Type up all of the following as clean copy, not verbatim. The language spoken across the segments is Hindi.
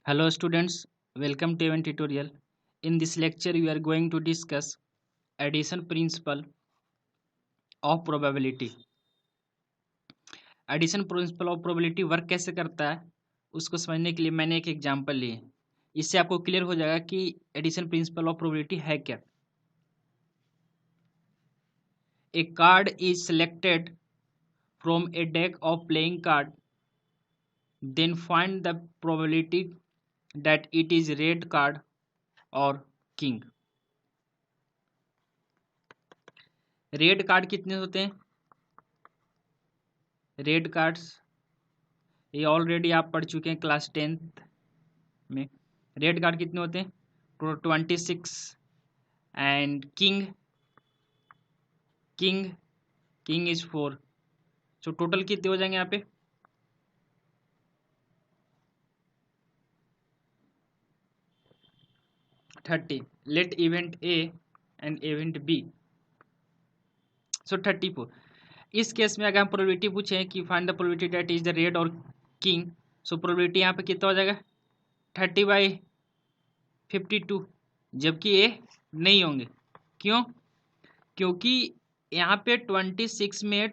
Hello students, welcome to our tutorial. In this lecture we are going to discuss addition principle of probability. Addition principle of probability work कैसे करता है उसको समझने के लिए मैंने एक एग्जांपल लिए। इससे आपको क्लियर हो जाएगा कि एडिशन प्रिंसिपल ऑफ प्रोबेबिलिटी है क्या। A card is selected from a deck of playing card, then find the probability that it is red card और किंग। रेड कार्ड कितने होते हैं? रेड कार्ड्स ये ऑलरेडी आप पढ़ चुके हैं क्लास 10th में। रेड कार्ड कितने होते हैं? 26। And king king king is 4। So total कितने हो जाएंगे यहाँ पे? 30। Let event A and event B, so 34। इस केस में अगर हम प्रोबेबिलिटी पूछें कि find the probability that is the red और किंग, सो प्रोबेबिलिटी यहाँ पे कितना हो जाएगा? 30/52, जबकि ए नहीं होंगे। क्यों? क्योंकि यहाँ पे 26 में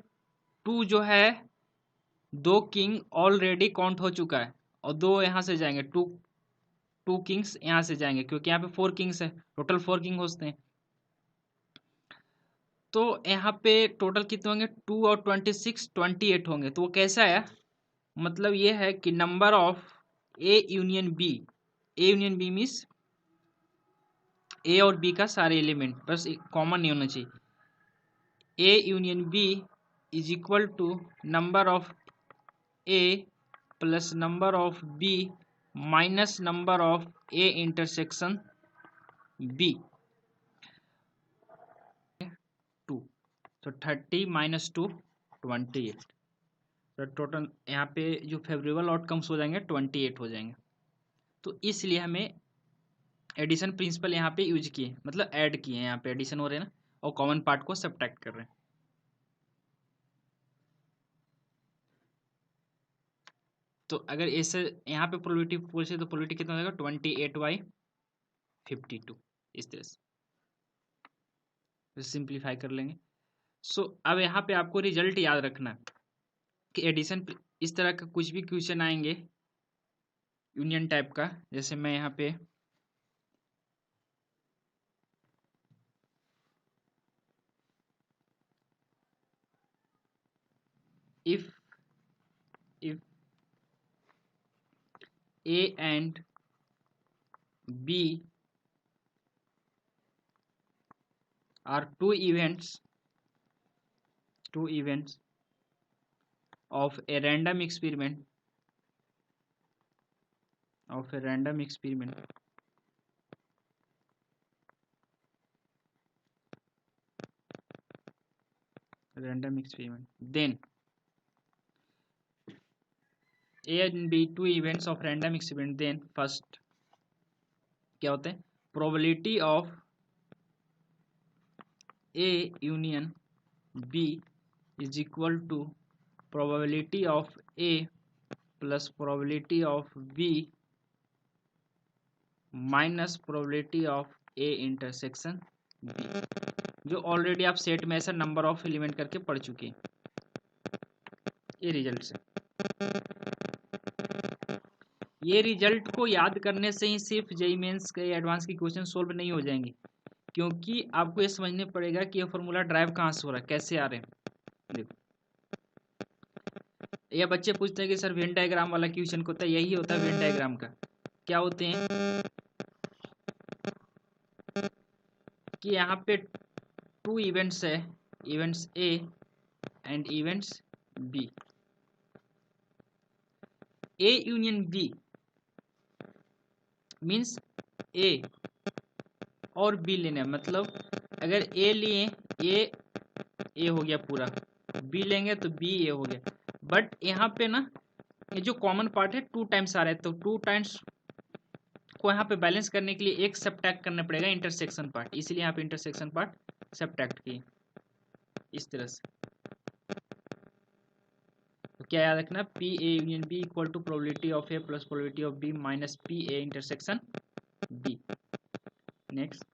2 जो है, 2 किंग ऑलरेडी काउंट हो चुका है और 2 यहाँ से जाएंगे, 2 किंग्स यहाँ से जाएंगे क्योंकि यहाँ पे 4 किंग्स है, टोटल 4 किंग होते हैं। तो यहाँ पे टोटल कितने होंगे? 2 और 26 28 होंगे। तो वो कैसा है? मतलब ये है कि number of A union B, A union B means A और बी का सारे एलिमेंट, बस कॉमन नहीं होना चाहिए। A union B is equal to number of A plus number of B minus number of A intersection B, 2। तो 30 माइनस 2 28। तो टोटल यहाँ पे जो फेवरेबल आउटकम्स हो जाएंगे 28 हो जाएंगे। तो इसलिए हमें एडिशन प्रिंसिपल यहाँ पे यूज किए, मतलब ऐड किए हैं। यहाँ पे एडिशन हो रहे हैं ना, और कॉमन पार्ट को सब्ट्रैक्ट कर रहे हैं। तो अगर ऐसे यहाँ पे प्रोबेबिलिटी पूछे तो प्रोबेबिलिटी कितना हो जाएगा? 28/52, इस तरह से सिंप्लीफाई कर लेंगे। सो अब यहाँ पे आपको रिजल्ट याद रखना है कि एडिशन इस तरह का कुछ भी क्वेश्चन आएंगे यूनियन टाइप का, जैसे मैं यहाँ पे if A and B are two events of a random experiment then A and B two events of random experiment, then first क्या होते हैं? probability of A union B is equal to probability of A plus probability of B minus probability of A intersection B, जो ऑलरेडी आप सेट में ऐसा नंबर ऑफ एलिमेंट करके पढ़ चुके हैं। ये रिजल्ट से, ये रिजल्ट को याद करने से ही सिर्फ जेईई मेंस के एडवांस के क्वेश्चन सोल्व नहीं हो जाएंगे, क्योंकि आपको ये समझने पड़ेगा कि ये फॉर्मूला ड्राइव कहाँ से हो रहा है, कैसे आ रहे हैं। देखो, ये बच्चे पूछते हैं कि सर वेन डायग्राम वाला क्वेश्चन होता है, यही होता है वेन डायग्राम का। क्या होते हैं कि यहाँ पे 2 इवेंट्स है, events A and events B. A union B means A और बी लेना, मतलब अगर ए लिए ए हो गया पूरा, बी लेंगे तो बी ए हो गया। बट यहाँ पे ना ये जो कॉमन पार्ट है 2 टाइम्स आ रहा है, तो 2 टाइम्स को यहाँ पे बैलेंस करने के लिए एक सब्ट्रैक्ट करना पड़ेगा इंटरसेक्शन पार्ट, इसीलिए यहाँ पे इंटरसेक्शन पार्ट सब्ट्रैक्ट किए इस तरह से। तो क्या याद रखना, P A union B equal to probability of A plus probability of B minus P A intersection B. Next,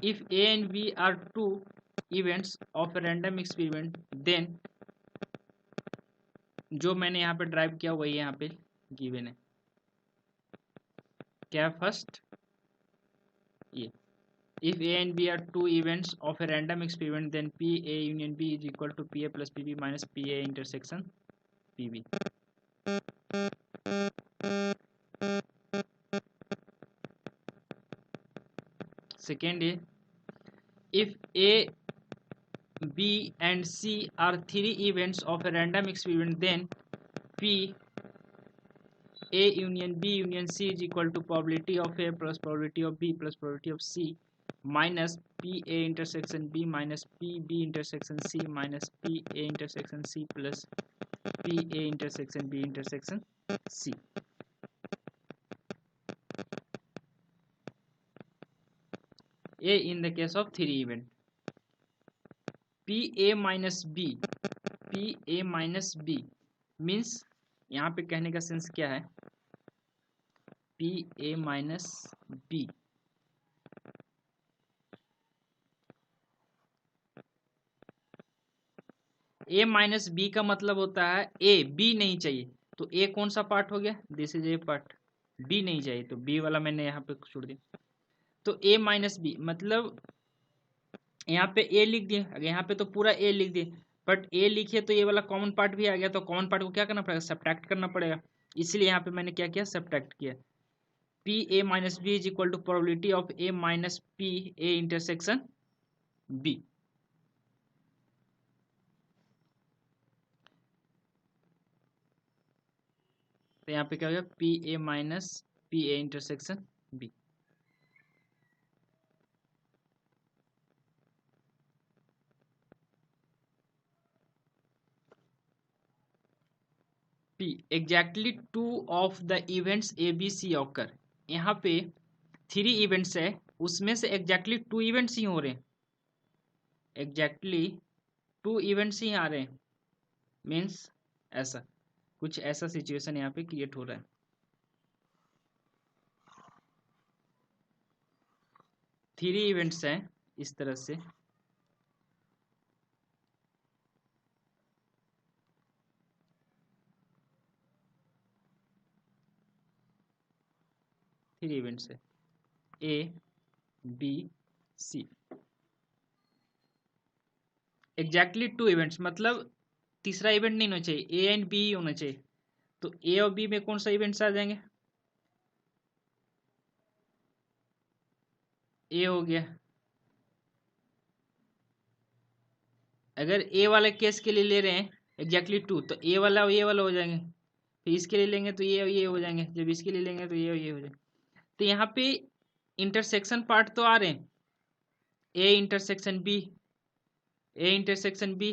if A and B are two events of a random experiment, then जो मैंने यहाँ पे ड्राइव किया वही यहाँ पे गिवन है। क्या फर्स्ट ये, if A and B are two events of a random experiment, then P A union B is equal to P A plus P B minus P A intersection P B। Second है, if A B and C are three events of a random experiment, then P A union B union C is equal to probability of A plus probability of B plus probability of C minus P A intersection B minus P B intersection C minus P A intersection C plus P A intersection B intersection C। A in the case of three event, P A minus B, P A minus B means यहाँ पे कहने का सेंस क्या है, P A minus B, A minus B का मतलब होता है A B नहीं चाहिए, तो A कौन सा पार्ट हो गया, this is a part, B नहीं चाहिए तो B वाला मैंने यहाँ पे छोड़ दिया। तो A माइनस B मतलब यहाँ पे A लिख दिए, यहाँ पे तो पूरा A लिख दिए, बट A लिखे तो ये वाला कॉमन पार्ट भी आ गया, तो कॉमन पार्ट को क्या करना पड़ेगा, सब्ट्रैक्ट करना पड़ेगा। इसलिए यहाँ पे मैंने क्या किया, सब्ट्रैक्ट किया। P A minus B is equal to probability of A minus P A intersection B। तो यहाँ पे क्या हो गया, P A minus P A intersection B। P exactly two of the events A B C occur। यहाँ पे थ्री इवेंट्स है, उसमें से एग्जैक्टली टू इवेंट्स ही हो रहे हैं, एग्जैक्टली टू इवेंट्स ही आ रहे हैं, मीन्स ऐसा कुछ ऐसा सिचुएशन यहाँ पे क्रिएट हो रहा है। थ्री इवेंट्स हैं इस तरह से, थ्री इवेंट्स है A B C, exactly two events मतलब तीसरा इवेंट नहीं होना चाहिए, A एंड B ही होना चाहिए। तो A और B में कौन सा इवेंट्स आ जाएंगे, A हो गया। अगर A वाले केस के लिए ले रहे हैं एग्जैक्टली टू, तो A वाला हो जाएंगे, फिर इसके लिए लेंगे तो ये हो जाएंगे, जब इसके लिए लेंगे तो ये हो जाएंगे। तो यहाँ पे इंटरसेक्शन पार्ट तो आ रहे हैं, A intersection B, A intersection B,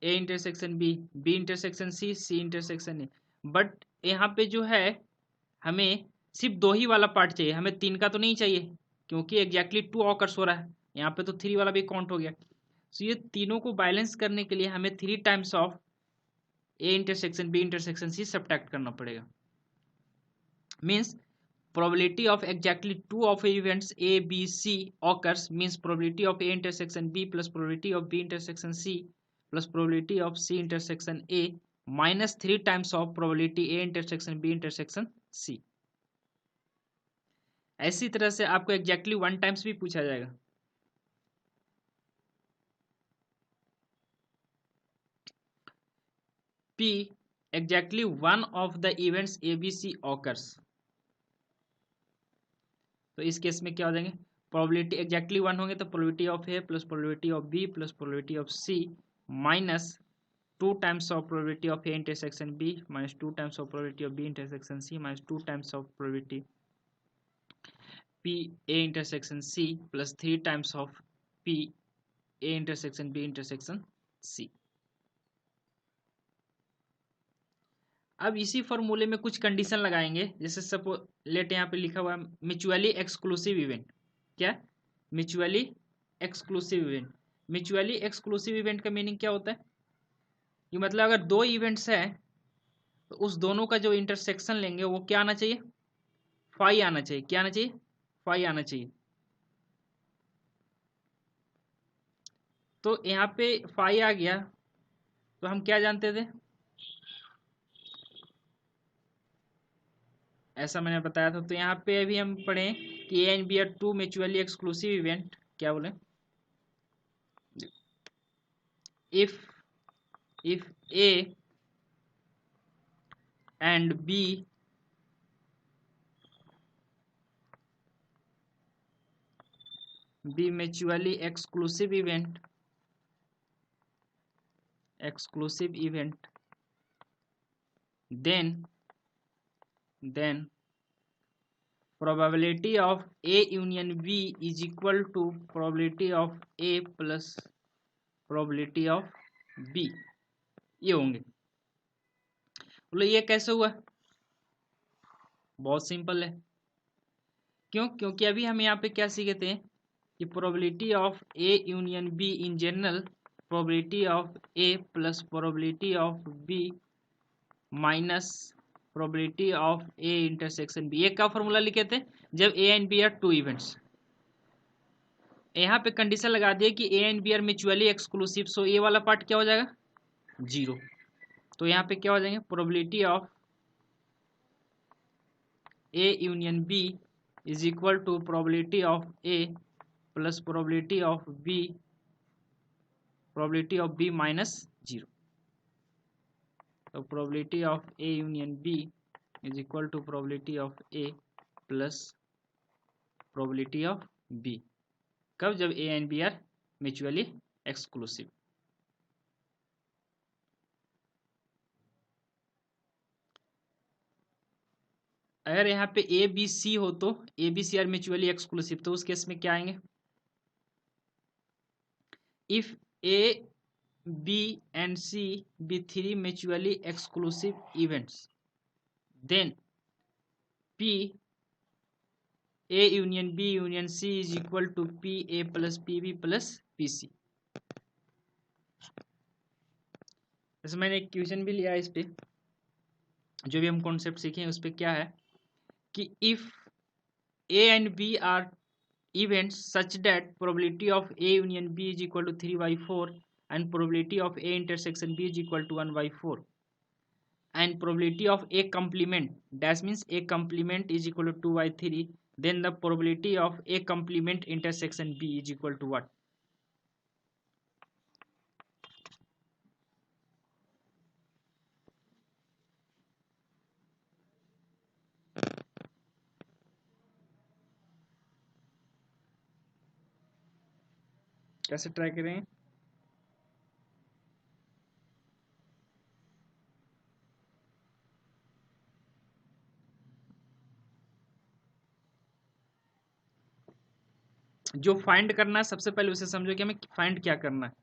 A intersection B, B intersection C, C intersection A, but यहाँ पे जो है हमें सिर्फ दो ही वाला पार्ट चाहिए, हमें तीन का तो नहीं चाहिए, क्योंकि एग्जैक्टली टू ऑकर्स हो रहा है, यहाँ पे तो थ्री वाला भी काउंट हो गया। सो ये तीनों को बैलेंस करने के लिए हमें three times of A intersection B intersection C subtract करना पड़ेगा। Means probability of exactly two of events A B C occurs means probability of A intersection B plus probability of B intersection C plus probability of C intersection A minus three times of probability A intersection B intersection C। ऐसी तरह से आपको एग्जैक्टली वन टाइम्स भी पूछा जाएगा। P exactly one of the events A B C occurs, तो इस केस में क्या हो जाएंगे, प्रोबेबिलिटी एग्जैक्टली वन होंगे तो probability of A plus probability of B plus probability of C minus two times of probability of A intersection B minus two times of probability of B intersection C minus two times of probability P A intersection C plus three times of P A intersection B intersection C. अब इसी फॉर्मूले में कुछ कंडीशन लगाएंगे, जैसे सपोज लेट यहाँ पे लिखा हुआ है म्यूचुअली एक्सक्लूसिव इवेंट, क्या mutually exclusive event, mutually exclusive event का मीनिंग क्या होता है कि मतलब अगर दो इवेंट्स हैं तो उस दोनों का जो इंटरसेक्शन लेंगे वो क्या आना चाहिए, फाई आना चाहिए। क्या आना चाहिए, फाई आना चाहिए। तो यहाँ पे फाई आ गया तो हम क्या जानते थे, ऐसा मैंने बताया था। तो यहाँ पे अभी हम पढ़ें कि A and B are two mutually exclusive event. क्या बोले, if A and B be mutually exclusive event, then probability of A union B is equal to probability of A plus probability of B, ये होंगे। बोलो ये कैसे हुआ, बहुत सिंपल है। क्यों, क्योंकि अभी हम यहाँ पे क्या सीखे थे कि probability of A union B in general, probability of A plus probability of B minus probability of A intersection B. एक का फॉर्मूला लिखे थे जब A and B are two events. यहाँ पे कंडीशन लगा दिए कि A and B are mutually exclusive, so A वाला पार्ट क्या हो जाएगा, जीरो। तो यहाँ पे क्या हो जाएंगे, probability of A union B is equal to probability of A plus probability of B minus zero. तो probability of A union B is equal to probability of A plus probability of B. कब, जब A and B are mutually exclusive. अगर यहाँ पे ए बी सी हो तो A B C are mutually exclusive, तो उस केस में क्या आएंगे, if A B and C B three mutually exclusive events, then P A union B union C is equal to P A plus P B plus P C. जैसे मैंने एक क्वेश्चन भी लिया है इस पे, जो भी हम कॉन्सेप्ट सीखे उस पे क्या है कि if A and B are events such that probability of A union B is equal to 3/4 and probability of A intersection B is equal to 1/4 and probability of A complement, that means A complement is equal to 2/3, then the probability of A complement intersection B is equal to what? कैसे ट्राई करें, जो फाइंड करना है सबसे पहले उसे समझो कि हमें फाइंड क्या करना है।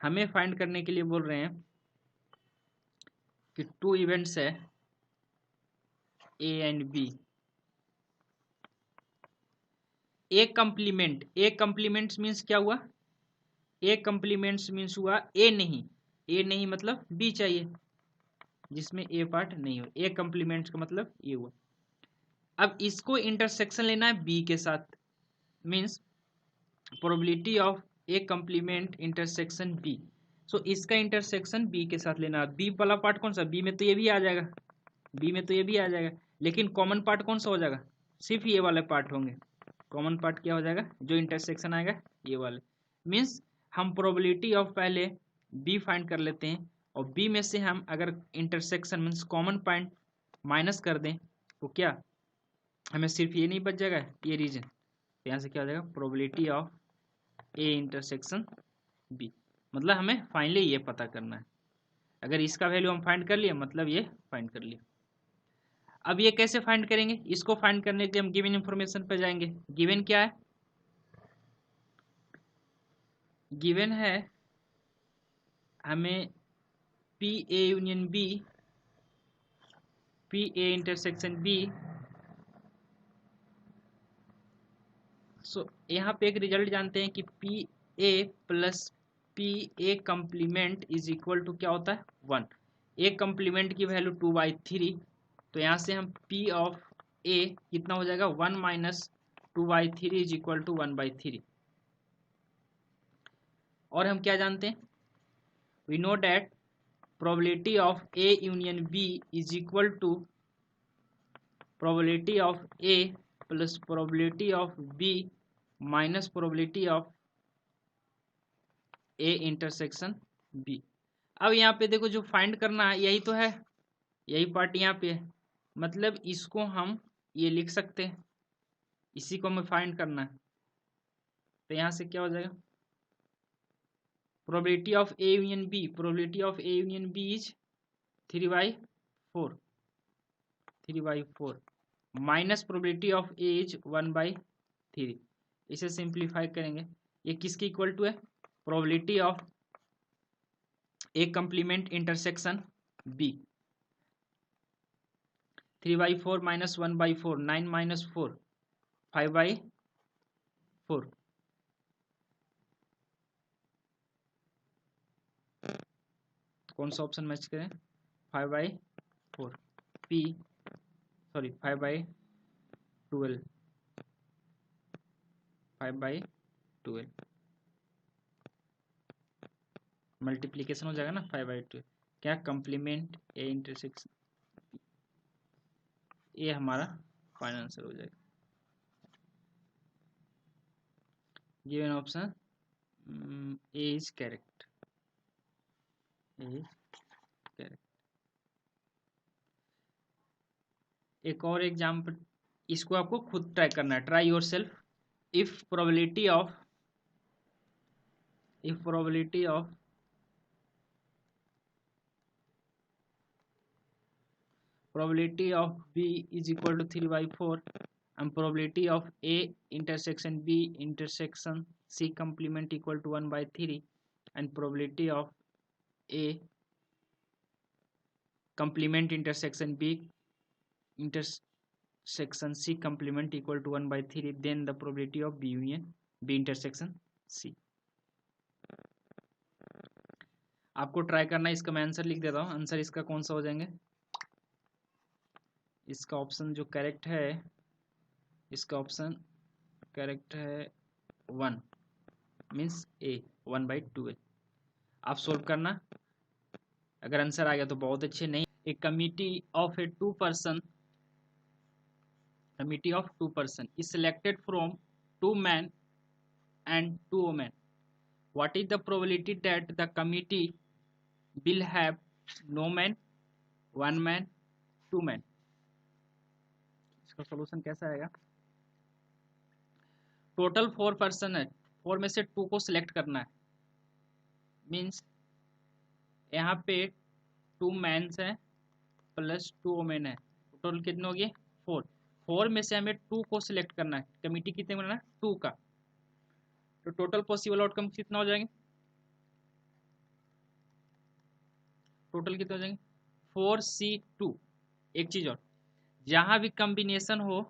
हमें फाइंड करने के लिए बोल रहे हैं कि टू इवेंट्स है A and B, A complement, A complements means क्या हुआ, ए कंप्लीमेंट्स मीन्स हुआ ए नहीं मतलब बी चाहिए जिसमें ए पार्ट नहीं हो, ए कंप्लीमेंट्स का मतलब ये हुआ। अब इसको इंटरसेक्शन लेना है बी के साथ, means probability of A complement intersection B. So इसका इंटरसेक्शन बी के साथ लेना है। बी वाला पार्ट कौन सा, बी में तो ये भी आ जाएगा, बी में तो ये भी आ जाएगा, लेकिन कॉमन पार्ट कौन सा हो जाएगा, सिर्फ ये वाले पार्ट होंगे। कॉमन पार्ट क्या हो जाएगा, जो इंटरसेक्शन आएगा ये वाले। मीन्स हम प्रोबेबिलिटी ऑफ पहले बी फाइंड कर लेते हैं और बी में से हम अगर intersection means common point minus कर दें तो क्या हमें सिर्फ ये नहीं बच जाएगा, ये रीजन। तो यहाँ से क्या हो जाएगा, probability of A intersection B. मतलब हमें फाइनली ये पता करना है। अगर इसका वैल्यू हम फाइंड कर लिए मतलब ये फाइंड कर लिया। अब ये कैसे फाइंड करेंगे, इसको फाइंड करने के लिए हम गिवन इंफॉर्मेशन पर जाएंगे। गिवन क्या है, गिवन है हमें P A union B, P A intersection B. So यहाँ पे एक रिजल्ट जानते हैं कि P A plus P A complement is equal to क्या होता है 1। ए कम्प्लीमेंट की वैल्यू 2/3, तो यहाँ से हम पी ऑफ ए कितना हो जाएगा 1 माइनस 2/3 इज इक्वल टू 1/3। और हम क्या जानते हैं, we know that probability of A union B is equal to probability of A plus probability of B minus probability of A intersection B। अब यहाँ पे देखो जो फाइंड करना है यही तो है, यही पार्ट यहाँ पे है, मतलब इसको हम ये लिख सकते हैं, इसी को हमें फाइंड करना है। तो यहाँ से क्या हो जाएगा, probability of A union B, probability of A union B is 3/4 minus probability of A is 1/3। इसे सिंप्लीफाई करेंगे, ये किसके इक्वल टू है, probability of A complement intersection B. 3/4 minus 1/4 9 minus 4 5/4। कौन सा ऑप्शन मैच करें, 5/4 पी, सॉरी 5/12 मल्टीप्लीकेशन हो जाएगा ना 5/2, क्या कम्प्लीमेंट ए इंटरसेक्शन, ये हमारा फाइनल आंसर हो जाएगा। Given option A is correct, एक और एग्जाम्पल, इसको आपको खुद ट्राई करना है, try your self. If probability of probability of B is equal to 3/4 and probability of A intersection B intersection C complement equal to 1/3 and probability of A complement intersection B intersection C complement equal to 1/3, then the probability of B union B intersection C। आपको ट्राई करना है, इसका मैं आंसर लिख देता हूँ। आंसर इसका कौन सा हो जाएंगे, इसका ऑप्शन जो करेक्ट है, इसका ऑप्शन करेक्ट है 1 मीन्स ए 1/12। आप सोल्व करना, अगर आंसर आ गया तो बहुत अच्छे, नहीं ए committee of 2 person is selected from 2 men and 2 women. What is the probability that the committee will have no man, 1 man, 2 men? इसका सॉल्यूशन कैसा आएगा, टोटल 4 पर्सन है, 4 में से 2 को सिलेक्ट करना है, मीन्स यहाँ पे 2 मैंस है प्लस 2 वोमेन है, टोटल कितने हो गए 4। 4 में से हमें 2 को सिलेक्ट करना है, कमिटी कितने बनाना है 2 का, तो टोटल पॉसिबल आउटकम कितना हो जाएंगे, टोटल कितने हो जाएंगे 4C2। एक चीज और, जहां भी कॉम्बिनेशन हो,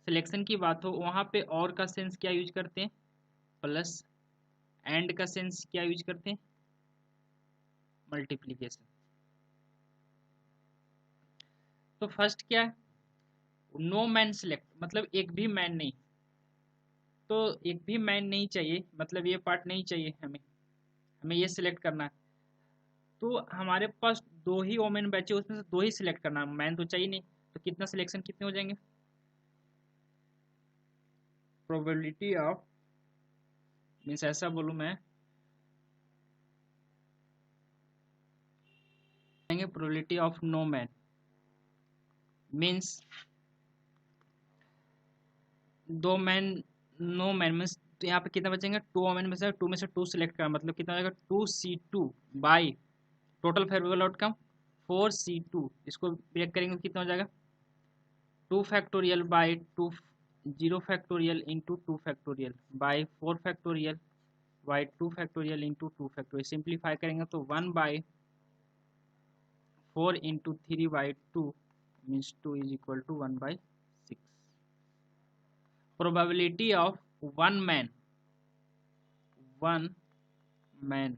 सिलेक्शन की बात हो, वहां पे और का सेंस क्या यूज करते हैं, प्लस, एंड का सेंस क्या यूज करते हैं, मल्टीप्लीकेशन। तो फर्स्ट क्या है, नो मैन सिलेक्ट, मतलब एक भी मैन नहीं, तो एक भी मैन नहीं चाहिए, मतलब ये पार्ट नहीं चाहिए हमें, हमें ये सिलेक्ट करना है। तो हमारे पास 2 ही वोमेन बचे, उसमें से 2 ही सिलेक्ट करना है, मैन तो चाहिए नहीं, तो कितना सिलेक्शन कितने हो जाएंगे, प्रोबेबिलिटी ऑफ, मीन्स ऐसा बोलूं मैं, probability of no man means 2 man, no man means तो यहाँ पे कितना बचेंगे 2 वोमेन में से 2 सिलेक्ट करना, मतलब कितना हो जाएगा 2C2 by total favourable outcome 4C2, इसको ब्रेक करेंगे कितना हो जाएगा 2 factorial by 2 0 factorial into 2 factorial by 4 factorial by 2 factorial into 2 factorial, simplify करेंगे तो 1/4 into 3/2 means 2 is equal to 1/6। Probability of 1 man one man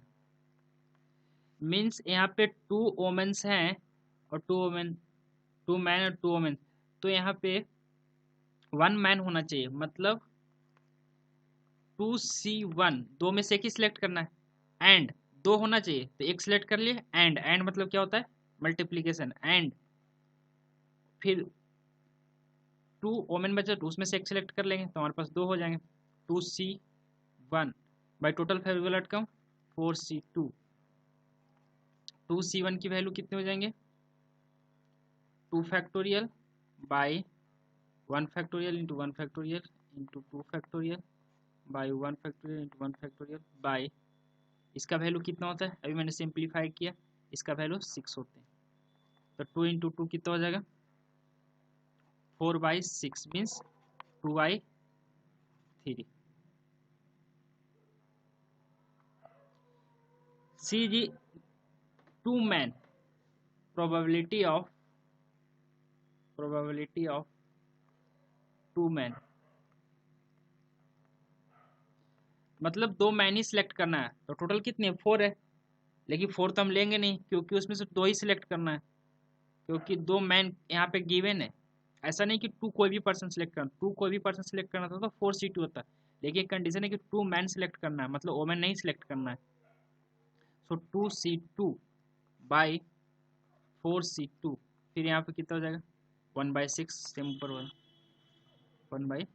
means यहाँ पे टू वोमेन्स हैं और टू मैन और टू वोमेन, तो यहाँ पे वन मैन होना चाहिए, मतलब 2C1 दो में से एक ही सिलेक्ट करना है, एंड दो होना चाहिए तो एक सिलेक्ट कर लिए, एंड मतलब क्या होता है मल्टीप्लीकेशन, एंड फिर टू वोमेन बचा तो उसमें से एक सिलेक्ट कर लेंगे तो हमारे पास दो हो जाएंगे, 2C1 by total favourable outcome 4C2, 2C1 की वैल्यू कितने हो जाएंगे 2 factorial by 1 factorial into 1 factorial into 2 factorial by 1 factorial into 1 factorial by, इसका वैल्यू कितना होता है अभी मैंने सिंप्लीफाई किया, इसका वैल्यू 6 होते हैं, तो 2 इंटू 2 कितना हो जाएगा 4/6 मीन्स 2/3। सी जी two man probability of two man, मतलब दो मैन ही सिलेक्ट करना है, तो टोटल कितने 4 है, लेकिन 4 तो हम लेंगे नहीं क्योंकि उसमें से दो ही सिलेक्ट करना है, क्योंकि दो मैन यहाँ पे गिवन है, ऐसा नहीं कि टू कोई भी पर्सन सिलेक्ट करना, टू कोई भी पर्सन सिलेक्ट करना था तो 4C2 होता है, लेकिन कंडीशन है कि टू मैन सिलेक्ट करना है, मतलब वोमेन नहीं सिलेक्ट करना है, सो 2C2 बाई 4C2, फिर यहाँ पे कितना हो जाएगा 1/6, simple 1/6।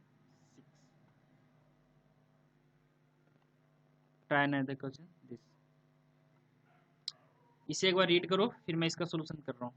Try another question this, इसे एक बार रीड करो फिर मैं इसका सोल्यूशन कर रहा हूँ।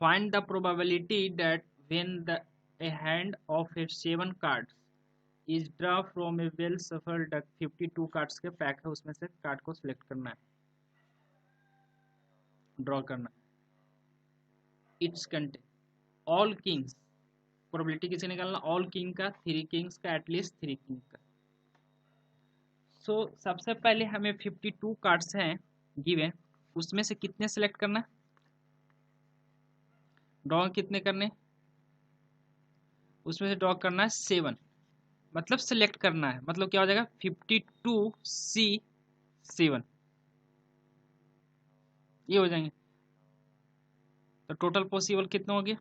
Find the probability that when a hand of a 7 cards is draw from a well shuffled deck, 52 cards के पैक है उसमें से कार्ड को सिलेक्ट करना है, ड्रॉ करना है, it's contain all Kings, probability किसे निकालना ऑल किंग का, थ्री किंग्स का, एटलीस्ट थ्री किंग का। सो सबसे पहले हमें 52 कार्ड्स हैं गिवन, उसमें से कितने सिलेक्ट करना है, ड्रॉ कितने करने, उसमें से ड्रॉ करना है 7, मतलब सिलेक्ट करना है, मतलब क्या हो जाएगा 52C7 ये हो जाएंगे, तो टोटल पॉसिबल कितना हो गया,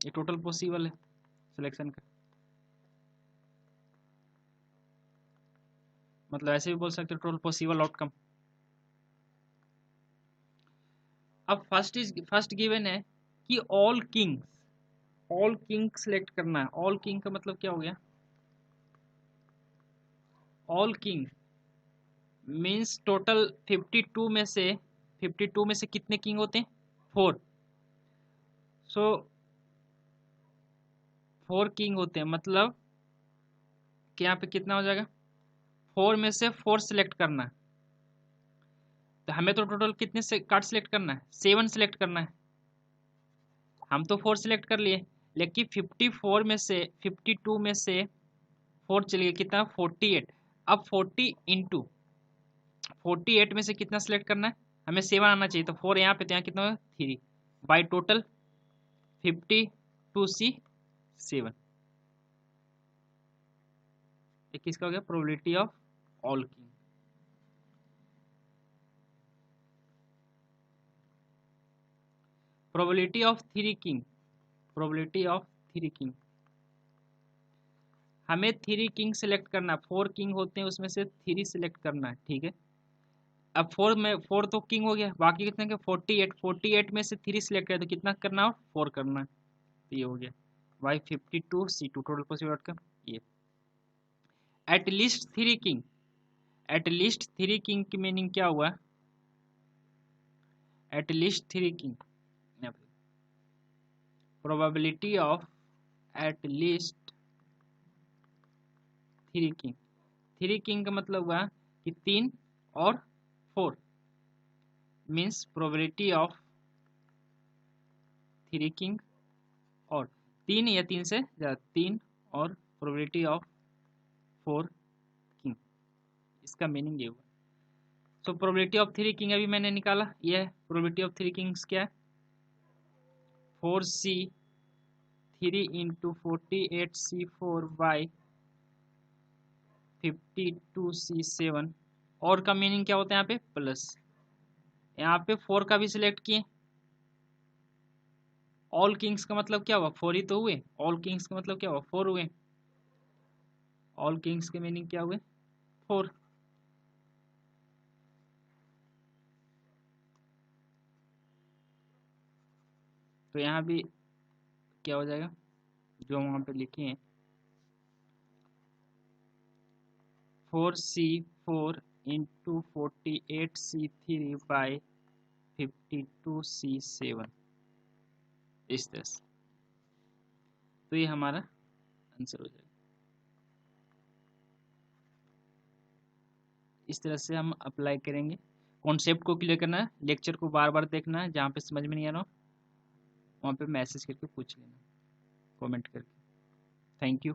ये टोटल पॉसिबल है सिलेक्शन का, मतलब ऐसे भी बोल सकते हो टोटल पॉसिबल आउटकम। अब फर्स्ट गिवन है कि ऑल किंग सेलेक्ट करना है, ऑल किंग का मतलब क्या हो गया, ऑल किंग मींस टोटल 52 में से कितने किंग होते हैं 4, सो 4 किंग होते हैं, मतलब कि यहाँ पे कितना हो जाएगा 4 में से 4 सिलेक्ट करना है, तो हमें तो टोटल कितने से कार्ड सिलेक्ट करना है 7 सिलेक्ट करना है, हम तो 4 सिलेक्ट कर लिए, लेकिन 54 में से 52 में से 4 चलिए कितना 48, अब 40 इंटू 48 में से कितना सिलेक्ट करना है, हमें 7 आना चाहिए, तो 4 यहाँ पे तो यहाँ कितना होगा 3 बाई टोटल 52C7, ये किसका हो गया probability of all king. Probability of three king, probability of three king, हमें थ्री किंग सिलेक्ट करना है, 4 किंग होते हैं उसमें से 3 सिलेक्ट करना है, ठीक है, अब 4 तो किंग हो गया, बाकी कितने के 48 में से 3 सिलेक्ट किया तो कितना करना है 4 करना है, तो ये हो गया by 52C2 total possible outcome ये। एटलीस्ट थ्री किंग की मीनिंग क्या हुआ, at least three king, probability of at least three king का मतलब हुआ कि 3 और 4 means probability of three king और 3 या 3 से ज़्यादा 3 और प्रोबेबिलिटी ऑफ 4 किंग, इसका मीनिंग ये हुआ। तो प्रोबेबिलिटी ऑफ थ्री किंग अभी मैंने निकाला, ये है प्रोबेबिलिटी ऑफ थ्री किंग्स क्या है 4c 3 into 48c4 by 52c7 और का मीनिंग क्या होता है यहाँ पे प्लस, यहाँ पे 4 का भी सिलेक्ट किए। ऑल किंग्स का मतलब क्या हुआ 4 ही तो हुए, ऑल किंग्स का मतलब क्या हुआ 4 हुए, ऑल किंग्स के मीनिंग क्या हुए 4। तो यहाँ भी क्या हो जाएगा जो वहाँ पे लिखे हैं 4c4 into 48c3 by 52c7 इस तरह से। तो ये हमारा आंसर हो जाएगा। इस तरह से हम अप्लाई करेंगे। कॉन्सेप्ट को क्लियर करना है, लेक्चर को बार बार देखना है, जहाँ पे समझ में नहीं आ रहा वहाँ पे मैसेज करके पूछ लेना, कमेंट करके। Thank you.